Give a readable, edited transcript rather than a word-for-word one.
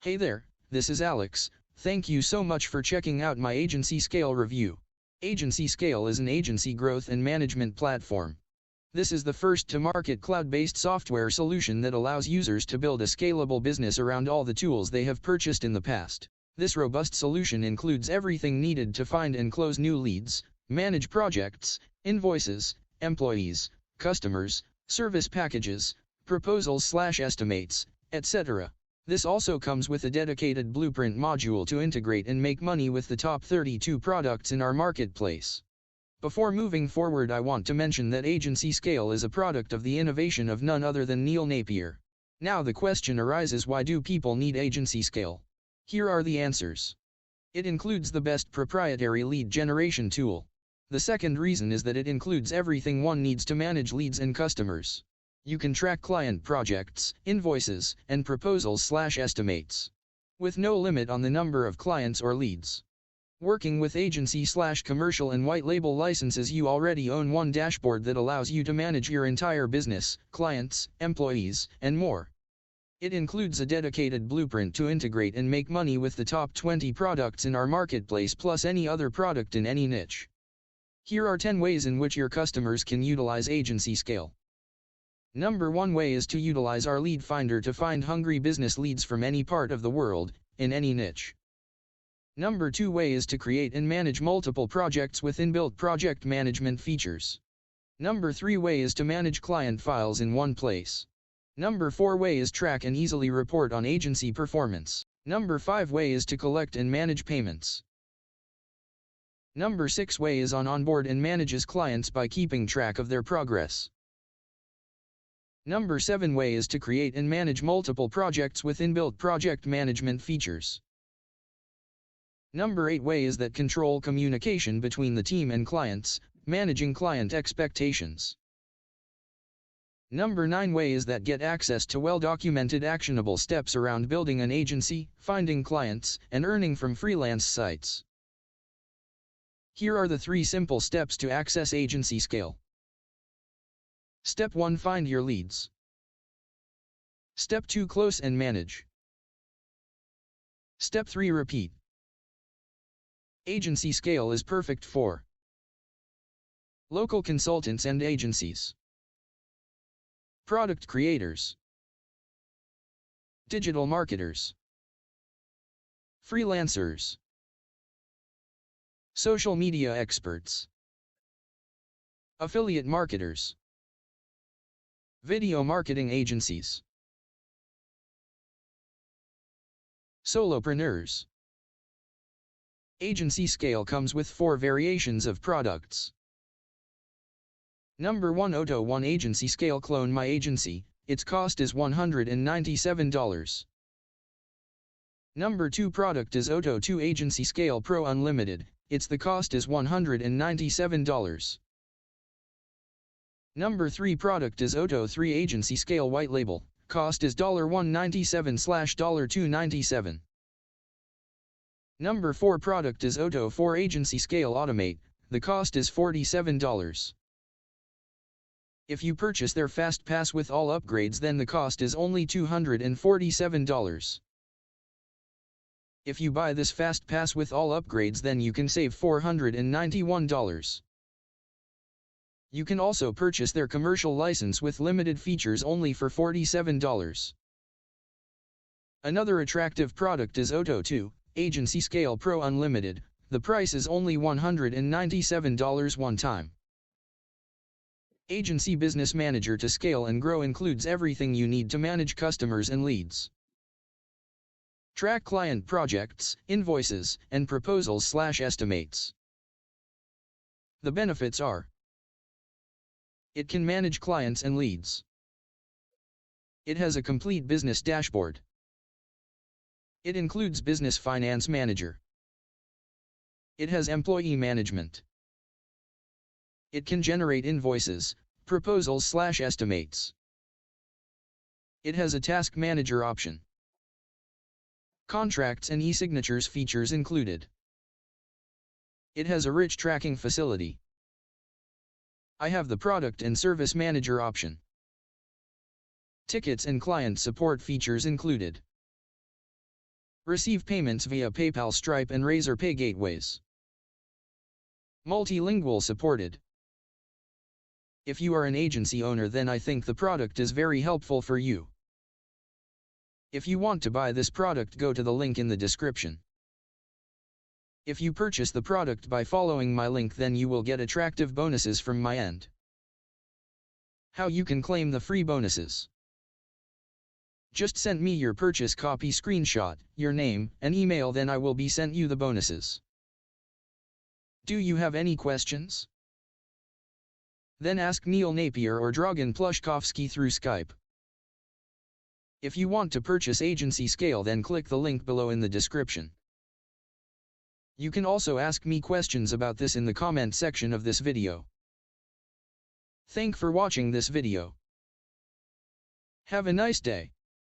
Hey there, this is Alex. Thank you so much for checking out my Agency Scale review. Agency Scale is an agency growth and management platform. This is the first-to-market cloud-based software solution that allows users to build a scalable business around all the tools they have purchased in the past. This robust solution includes everything needed to find and close new leads, manage projects, invoices, employees, customers, service packages, proposals/estimates, etc. This also comes with a dedicated blueprint module to integrate and make money with the top 32 products in our marketplace. Before moving forward, I want to mention that Agency Scale is a product of the innovation of none other than Neil Napier. Now the question arises, why do people need Agency Scale? Here are the answers. It includes the best proprietary lead generation tool. The second reason is that it includes everything one needs to manage leads and customers. You can track client projects, invoices, and proposals/estimates, with no limit on the number of clients or leads. Working with agency/commercial and white label licenses, you already own one dashboard that allows you to manage your entire business, clients, employees, and more. It includes a dedicated blueprint to integrate and make money with the top 20 products in our marketplace plus any other product in any niche. Here are 10 ways in which your customers can utilize Agency Scale. Number 1 way is to utilize our lead finder to find hungry business leads from any part of the world, in any niche. Number 2 way is to create and manage multiple projects with inbuilt project management features. Number 3 way is to manage client files in one place. Number 4 way is track and easily report on agency performance. Number 5 way is to collect and manage payments. Number 6 way is on onboard and manages clients by keeping track of their progress. Number 7 way is to create and manage multiple projects with inbuilt project management features. Number 8 way is that control communication between the team and clients, managing client expectations. Number 9 way is that get access to well-documented actionable steps around building an agency, finding clients, and earning from freelance sites. Here are the 3 simple steps to access Agency Scale. Step 1, find your leads. Step 2, close and manage. Step 3, repeat. Agency Scale is perfect for local consultants and agencies, product creators, digital marketers, freelancers, social media experts, affiliate marketers, video marketing agencies, solopreneurs. Agency Scale comes with 4 variations of products. Number 1, Oto One Agency Scale Clone My Agency. Its cost is $197. Number 2 product is Oto 2 Agency Scale Pro Unlimited. The cost is $197. Number 3 product is Oto 3 Agency Scale White Label. Cost is $197/$297. Number 4 product is Oto 4 Agency Scale Automate. The cost is $47. If you purchase their Fast Pass with all upgrades, then the cost is only $247. If you buy this Fast Pass with all upgrades, then you can save $491. You can also purchase their commercial license with limited features only for $47. Another attractive product is Oto 2 Agency Scale Pro Unlimited. The price is only $197 one time. Agency Business Manager to scale and grow includes everything you need to manage customers and leads. Track client projects, invoices, and proposals/estimates. The benefits are: it can manage clients and leads. It has a complete business dashboard. It includes Business Finance Manager. It has employee management. It can generate invoices, proposals/estimates. It has a task manager option. Contracts and e-signatures features included. It has a rich tracking facility. I have the product and service manager option. Tickets and client support features included. Receive payments via PayPal, Stripe and Razorpay gateways. Multilingual supported. If you are an agency owner, then I think the product is very helpful for you. If you want to buy this product, go to the link in the description. If you purchase the product by following my link, then you will get attractive bonuses from my end. How you can claim the free bonuses? Just send me your purchase copy screenshot, your name, and email, then I will be sent you the bonuses. Do you have any questions? Then ask Neil Napier or Dragan Plushkovsky through Skype. If you want to purchase Agency Scale, then click the link below in the description. You can also ask me questions about this in the comment section of this video. Thank for watching this video. Have a nice day.